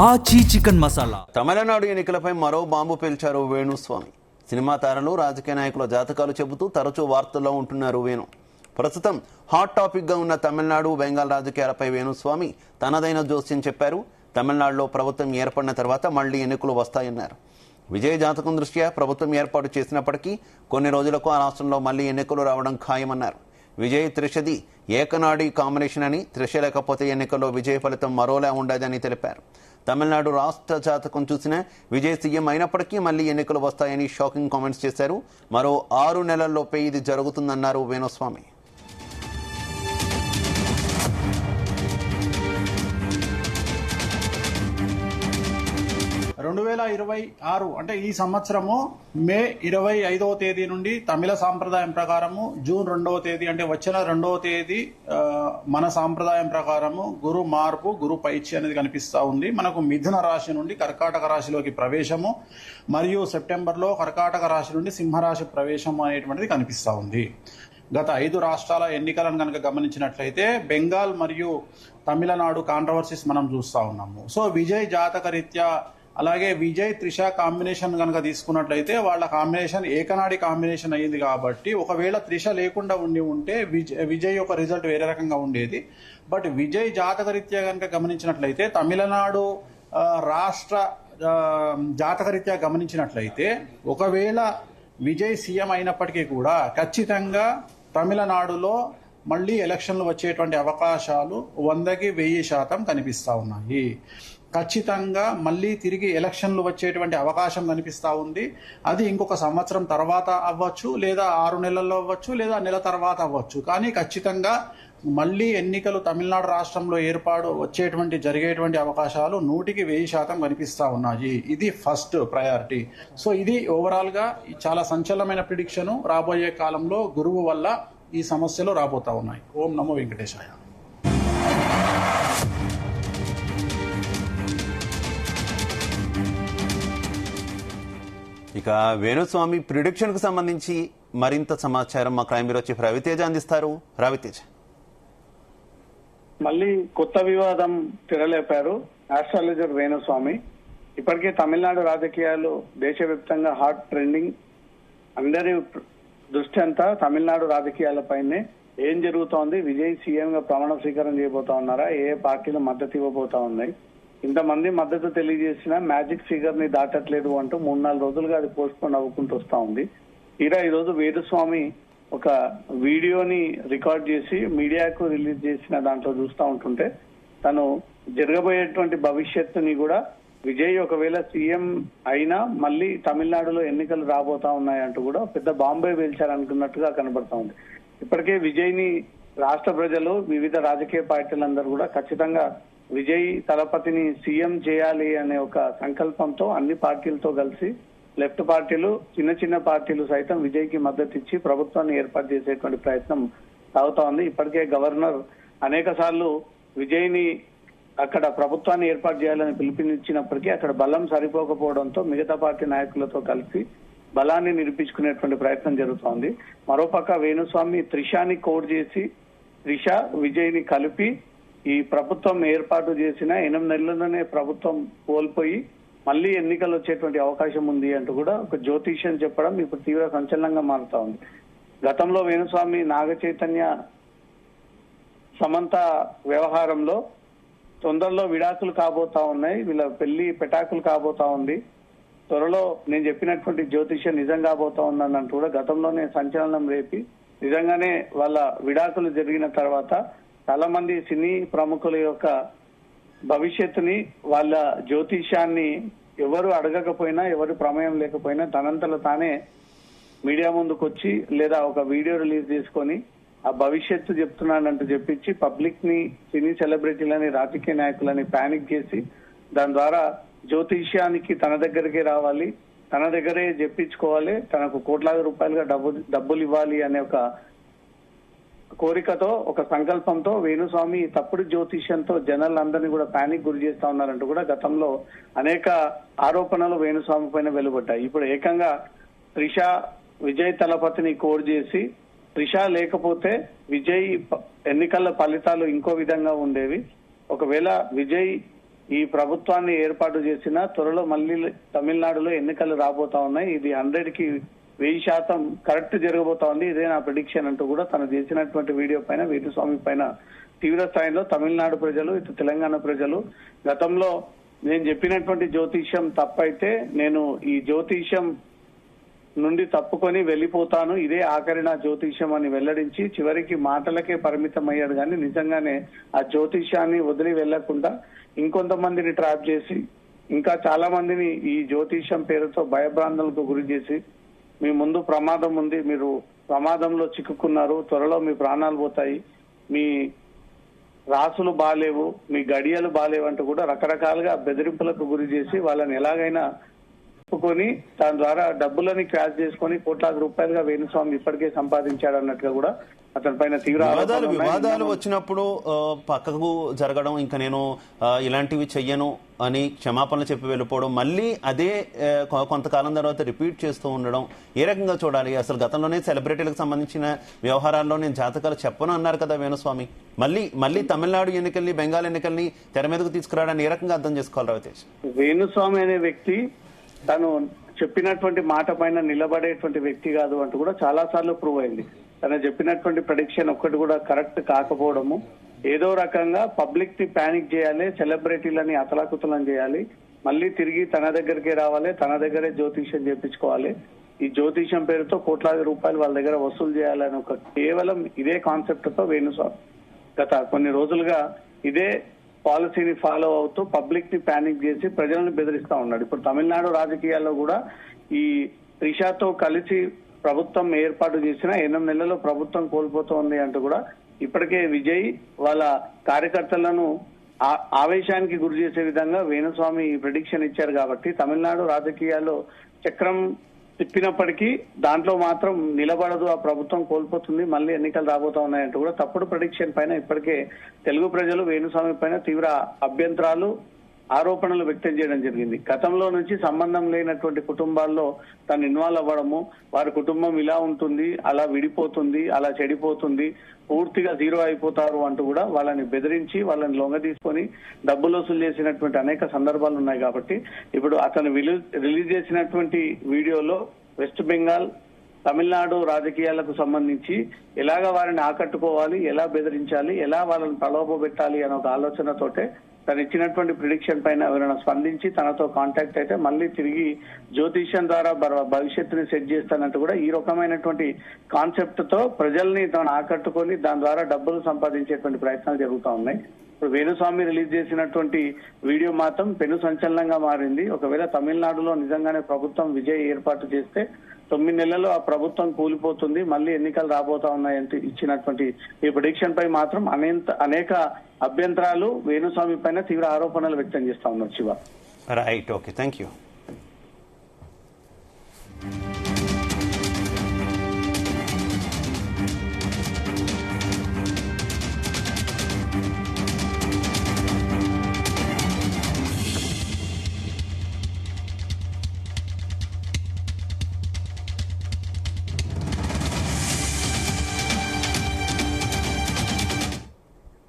ఆచి చికెన్ మసాలా. తమిళనాడు ఎన్నికలపై మరో బాంబు పేల్చారు వేణుస్వామి. సినిమా తారలు, రాజకీయ నాయకుల జాతకాలు చెబుతూ తరచూ వార్తల్లో ఉంటున్నారు వేణు. ప్రస్తుతం హాట్ టాపిక్ గా ఉన్న తమిళనాడు, బెంగాల్ రాజకీయాలపై వేణుస్వామి తనదైన జోస్యం చెప్పారు. తమిళనాడులో ప్రభుత్వం ఏర్పడిన తర్వాత మళ్లీ ఎన్నికలు వస్తాయన్నారు. విజయ్ జాతకం దృష్ట్యా ప్రభుత్వం ఏర్పాటు చేసినప్పటికీ కొన్ని రోజులకు ఆ రాష్ట్రంలో మళ్లీ ఎన్నికలు రావడం ఖాయమన్నారు. విజయ్ త్రిషది ఏకనాడి కాంబినేషన్ అని, త్రిష లేకపోతే ఎన్నికల్లో విజయ ఫలితం మరోలా ఉండదని తెలిపారు. తమిళనాడు రాష్ట్ర జాతకం చూసిన విజయ్ సీఎం అయినప్పటికీ మళ్లీ ఎన్నికలు వస్తాయని షాకింగ్ కామెంట్స్ చేశారు. మరో 6 నెలల్లోపే ఇది జరుగుతుందన్నారు వేణుస్వామి. 2026 అంటే ఈ సంవత్సరము మే 25వ తేదీ నుండి తమిళ సాంప్రదాయం ప్రకారము జూన్ 2వ తేదీ అంటే వచ్చిన 2వ తేదీ మన సాంప్రదాయం ప్రకారము గురు మార్పు, గురు పైచి అనేది కనిపిస్తా ఉంది. మనకు మిథున రాశి నుండి కర్కాటక రాశిలోకి ప్రవేశము మరియు సెప్టెంబర్లో కర్కాటక రాశి నుండి సింహరాశి ప్రవేశం అనేటువంటిది కనిపిస్తా ఉంది. గత 5 రాష్ట్రాల ఎన్నికలను కనుక గమనించినట్లయితే బెంగాల్ మరియు తమిళనాడు కాంట్రవర్సీస్ మనం చూస్తా ఉన్నాము. సో విజయ్ జాతక రీత్యా అలాగే విజయ్ త్రిష కాంబినేషన్ కనుక తీసుకున్నట్లయితే వాళ్ళ కాంబినేషన్ ఏకనాడి కాంబినేషన్ అయ్యింది. కాబట్టి ఒకవేళ త్రిష లేకుండా ఉంటే విజయ్ యొక్క రిజల్ట్ వేరే రకంగా ఉండేది. బట్ విజయ్ జాతక రీత్యా కనుక గమనించినట్లయితే తమిళనాడు రాష్ట్ర జాతక రీత్యా గమనించినట్లయితే ఒకవేళ విజయ్ సీఎం అయినప్పటికీ కూడా ఖచ్చితంగా తమిళనాడులో మళ్లీ ఎలక్షన్లు వచ్చేటువంటి అవకాశాలు 100కి 1000% కనిపిస్తా ఉన్నాయి. ఖచ్చితంగా మళ్లీ తిరిగి ఎలక్షన్లు వచ్చేటువంటి అవకాశం కనిపిస్తా ఉంది. అది ఇంకొక సంవత్సరం తర్వాత అవ్వచ్చు, లేదా 6 నెలల్లో అవ్వచ్చు, లేదా నెల తర్వాత అవ్వచ్చు. కానీ ఖచ్చితంగా మళ్లీ ఎన్నికలు తమిళనాడు రాష్ట్రంలో జరిగేటువంటి అవకాశాలు 100కి 1000% కనిపిస్తా ఉన్నాయి. ఇది ఫస్ట్ ప్రయారిటీ. సో ఇది ఓవరాల్ గా చాలా సంచలనమైన ప్రిడిక్షన్. రాబోయే కాలంలో గురువు వల్ల ఈ సమస్యలు రాబోతా ఉన్నాయి. ఓం నమో వెంకటేశాయ. ఇక వేణుస్వామి ప్రిడిక్షన్ కు సంబంధించి మరింత సమాచారం మా క్రైమ్ బ్యూరో చీఫ్ రవితేజ అందిస్తారు. రవితేజ, మళ్ళీ కొత్త వివాదం తెరలేపారు ఆస్ట్రాలజర్ వేణుస్వామి. ఇప్పటికే తమిళనాడు రాజకీయాలు దేశవ్యాప్తంగా హాట్ ట్రెండింగ్. అందరి దృష్టి అంతా తమిళనాడు రాజకీయాలపైనే. ఏం జరుగుతోంది? విజయ్ సీఎం గా ప్రమాణ స్వీకారం చేయబోతా ఉన్నారా? ఏ పార్టీలు మద్దతు ఇవ్వబోతా ఉన్నాయి? ఇంతమంది మద్దతు తెలియజేసినా మ్యాజిక్ ఫిగర్ ని దాటట్లేదు అంటూ 3-4 రోజులుగా అది పోస్ట్ పోన్ అవ్వుకుంటూ వస్తా ఉంది. తీరా ఈ రోజు వేణుస్వామి ఒక వీడియోని రికార్డ్ చేసి మీడియాకు రిలీజ్ చేసిన దాంట్లో చూస్తూ ఉంటుంటే తను జరగబోయేటువంటి భవిష్యత్తుని కూడా విజయ్ ఒకవేళ సీఎం అయినా మళ్ళీ తమిళనాడులో ఎన్నికలు రాబోతా ఉన్నాయంటూ కూడా పెద్ద బాంబే పేల్చారనుకున్నట్టుగా కనబడతా ఉంది. ఇప్పటికే విజయ్ ని రాష్ట్ర ప్రజలు, వివిధ రాజకీయ పార్టీలందరూ కూడా ఖచ్చితంగా విజయ్ తలపతిని సీఎం చేయాలి అనే ఒక సంకల్పంతో అన్ని పార్టీలతో కలిసి లెఫ్ట్ పార్టీలు, చిన్న పార్టీలు సైతం విజయ్ కి మద్దతు ఇచ్చి ప్రభుత్వాన్ని ఏర్పాటు చేసేటువంటి ప్రయత్నం సాగుతా ఉంది. ఇప్పటికే గవర్నర్ అనేక సార్లు విజయ్ ని అక్కడ ప్రభుత్వాన్ని ఏర్పాటు చేయాలని పిలుపునిచ్చినప్పటికీ అక్కడ బలం సరిపోకపోవడంతో మిగతా పార్టీ నాయకులతో కలిసి బలాన్ని నిరూపించుకునేటువంటి ప్రయత్నం జరుగుతోంది. మరోపక్క వేణుస్వామి త్రిషాని కోడ్ చేసి త్రిష, విజయ్ ని కలిపి ఈ ప్రభుత్వం ఏర్పాటు చేసిన 8 నెలల్లోనే ప్రభుత్వం కోల్పోయి మళ్లీ ఎన్నికలు వచ్చేటువంటి అవకాశం ఉంది అంటూ కూడా ఒక జ్యోతిష్యం చెప్పడం ఇప్పుడు తీవ్ర సంచలనంగా మారుతా ఉంది. గతంలో వేణుస్వామి నాగ చైతన్య సమంత వ్యవహారంలో తొందరలో విడాకులు కాబోతా ఉన్నాయి, వీళ్ళ పెళ్లి పెటాకులు కాబోతా ఉంది, త్వరలో నేను చెప్పినటువంటి జ్యోతిష్యం నిజం కాబోతా ఉందని కూడా గతంలోనే సంచలనం రేపి నిజంగానే వాళ్ళ విడాకులు జరిగిన తర్వాత చాలా మంది సినీ ప్రముఖుల యొక్క భవిష్యత్తుని, వాళ్ళ జ్యోతిష్యాన్ని ఎవరు అడగకపోయినా, ఎవరు ప్రమేయం లేకపోయినా తనంతలో తానే మీడియా ముందుకు వచ్చి లేదా ఒక వీడియో రిలీజ్ చేసుకొని ఆ భవిష్యత్తు చెప్తున్నానంటూ చెప్పించి పబ్లిక్ ని, సినీ సెలబ్రిటీలని, రాజకీయ నాయకులని పానిక్ చేసి దాని ద్వారా జ్యోతిష్యానికి తన దగ్గరికే రావాలి, తన దగ్గరే చెప్పించుకోవాలి, తనకు కోట్లాది రూపాయలుగా డబ్బులు ఇవ్వాలి అనే ఒక కోరికతో, ఒక సంకల్పంతో వేణుస్వామి తప్పుడు జ్యోతిష్యంతో జనాలందరినీ కూడా పానిక్ గురి చేస్తా ఉన్నారంటూ కూడా గతంలో అనేక ఆరోపణలు వేణుస్వామి పైన వెలువడ్డాయి. ఇప్పుడు ఏకంగా త్రిష, విజయ్ తలపతిని కోడ్ చేసి త్రిష లేకపోతే విజయ్ ఎన్నికల ఫలితాలు ఇంకో విధంగా ఉండేవి. ఒకవేళ విజయ్ ఈ ప్రభుత్వాన్ని ఏర్పాటు చేసిన త్వరలో మళ్ళీ తమిళనాడులో ఎన్నికలు రాబోతా ఉన్నాయి. ఇది 100కి 1000% కరెక్ట్ జరగబోతా ఉంది. ఇదే నా ప్రిడిక్షన్ అంటూ కూడా తను చేసినటువంటి వీడియో పైన వేణుస్వామి పైన తీవ్ర స్థాయిలో తమిళనాడు ప్రజలు, ఇటు తెలంగాణ ప్రజలు, గతంలో నేను చెప్పినటువంటి జ్యోతిష్యం తప్పైతే నేను ఈ జ్యోతిష్యం నుండి తప్పుకొని వెళ్ళిపోతాను, ఇదే ఆఖరి నా జ్యోతిష్యం అని వెల్లడించి చివరికి మాటలకే పరిమితం అయ్యాడు. కానీ నిజంగానే ఆ జ్యోతిష్యాన్ని వదిలి వెళ్లకుండా ఇంకొంతమందిని ట్రాప్ చేసి ఇంకా చాలా మందిని ఈ జ్యోతిష్యం పేరుతో భయభ్రాంతులకు గురి చేసి మీ ముందు ప్రమాదం ఉంది, మీరు ప్రమాదంలో చిక్కుకున్నారు, త్వరలో మీ ప్రాణాలు పోతాయి, మీ రాసులు బాలేవు, మీ గడియలు బాలేవు అంటూ కూడా రకరకాలుగా బెదిరింపులకు గురి చేసి వాళ్ళని ఎలాగైనా కొని దాని ద్వారా డబ్బులని క్యాష్ చేసుకొని కోట్లాది రూపాయలుగా వేణుస్వామి ఇప్పటికే సంపాదించాడు అన్నట్టుగా కూడా అతని పైన తీవ్ర వివాదాలు వచ్చినప్పుడు పక్కకు జరగడం, ఇంకా నేను ఇలాంటివి చెయ్యను అని క్షమాపణలు చెప్పి వెళ్ళిపోవడం, మళ్ళీ అదే కొంతకాలం తర్వాత రిపీట్ చేస్తూ ఉండడం ఏ రకంగా చూడాలి? అసలు గతంలోనే సెలబ్రిటీలకు సంబంధించిన వ్యవహారాల్లో నేను జాతకాలు చెప్పను అన్నారు కదా వేణుస్వామి. మళ్ళీ తమిళనాడు ఎన్నికల్ని, బెంగాల్ ఎన్నికల్ని తెర మీదకు తీసుకురావడానికి ఏ రకంగా అర్థం చేసుకోవాలి రవితేజ్? వేణుస్వామి అనే వ్యక్తి తను చెప్పినటువంటి మాట పైన నిలబడేటువంటి వ్యక్తి కాదు అంటూ కూడా చాలా సార్లు ప్రూవ్ అయింది. తను చెప్పినటువంటి ప్రెడిక్షన్ ఒక్కటి కూడా కరెక్ట్ కాకపోవడము, ఏదో రకంగా పబ్లిక్ ని ప్యానిక్ చేయాలి, సెలబ్రిటీలని అతలాకుతలం చేయాలి, మళ్ళీ తిరిగి తన దగ్గరికే రావాలి, తన దగ్గరే జ్యోతిష్యం చేపించుకోవాలి, ఈ జ్యోతిష్యం పేరుతో కోట్లాది రూపాయలు వాళ్ళ దగ్గర వసూలు చేయాలని ఒక కేవలం ఇదే కాన్సెప్ట్ తో వేణుస్వామి గత కొన్ని రోజులుగా ఇదే పాలసీని ఫాలో అవుతూ పబ్లిక్ ని ప్యానిక్ చేసి ప్రజలను బెదిరిస్తా ఉన్నాడు. ఇప్పుడు తమిళనాడు రాజకీయాల్లో కూడా ఈ త్రిషతో కలిసి ప్రభుత్వం ఏర్పాటు చేసిన 8 నెలల్లో ప్రభుత్వం కోల్పోతోంది అంటూ కూడా ఇప్పటికే విజయ్ వాళ్ళ కార్యకర్తలను ఆవేశానికి గురి చేసే విధంగా వేణుస్వామి ప్రెడిక్షన్ ఇచ్చారు. కాబట్టి తమిళనాడు రాజకీయాల్లో చక్రం తిప్పినప్పటికీ దాంట్లో మాత్రం నిలబడదు, ఆ ప్రభుత్వం కోల్పోతుంది, మళ్ళీ ఎన్నికలు రాబోతా ఉన్నాయంటూ కూడా తప్పుడు ప్రెడిక్షన్ పైన ఇప్పటికే తెలుగు ప్రజలు వేణుస్వామి పైన తీవ్ర అభ్యంతరాలు, ఆరోపణలు వ్యక్తం చేయడం జరిగింది. గతంలో నుంచి సంబంధం లేనటువంటి కుటుంబాల్లో తను ఇన్వాల్వ్ అవ్వడము, వారి కుటుంబం ఇలా ఉంటుంది, అలా విడిపోతుంది, అలా చెడిపోతుంది, పూర్తిగా జీరో అయిపోతారు అంటూ కూడా వాళ్ళని బెదిరించి వాళ్ళని లొంగ తీసుకొని డబ్బులు వసూలు చేసినటువంటి అనేక సందర్భాలు ఉన్నాయి. కాబట్టి ఇప్పుడు అతను రిలీజ్ చేసినటువంటి వీడియోలో వెస్ట్ బెంగాల్, తమిళనాడు రాజకీయాలకు సంబంధించి ఎలాగ వారిని ఆకట్టుకోవాలి, ఎలా బెదిరించాలి, ఎలా వాళ్ళని ప్రలోభపెట్టాలి అనే ఒక ఆలోచనతోటే తను ఇచ్చినటువంటి ప్రిడిక్షన్ పైన ఎవరైనా స్పందించి తనతో కాంటాక్ట్ అయితే మళ్ళీ తిరిగి జ్యోతిష్యం ద్వారా భవిష్యత్తుని సెట్ చేస్తానంటూ కూడా ఈ రకమైనటువంటి కాన్సెప్ట్ తో ప్రజల్ని తను ఆకట్టుకొని దాని ద్వారా డబ్బులు సంపాదించేటువంటి ప్రయత్నాలు జరుగుతూ ఉన్నాయి. ఇప్పుడు వేణుస్వామి రిలీజ్ చేసినటువంటి వీడియో మాత్రం పెను సంచలనంగా మారింది. ఒకవేళ తమిళనాడులో నిజంగానే ప్రభుత్వం విజయ్ ఏర్పాటు చేస్తే 9 నెలల్లో ఆ ప్రభుత్వం కూలిపోతుంది, మళ్ళీ ఎన్నికలు రాబోతా ఉన్నాయంటే ఇచ్చినటువంటి ఈ ప్రెడిక్షన్ పై మాత్రం అనేక అభ్యంతరాలు వేణుస్వామి పైన తీవ్ర ఆరోపణలు వ్యక్తం చేస్తా ఉన్నారు. Shiva, right, okay, thank you.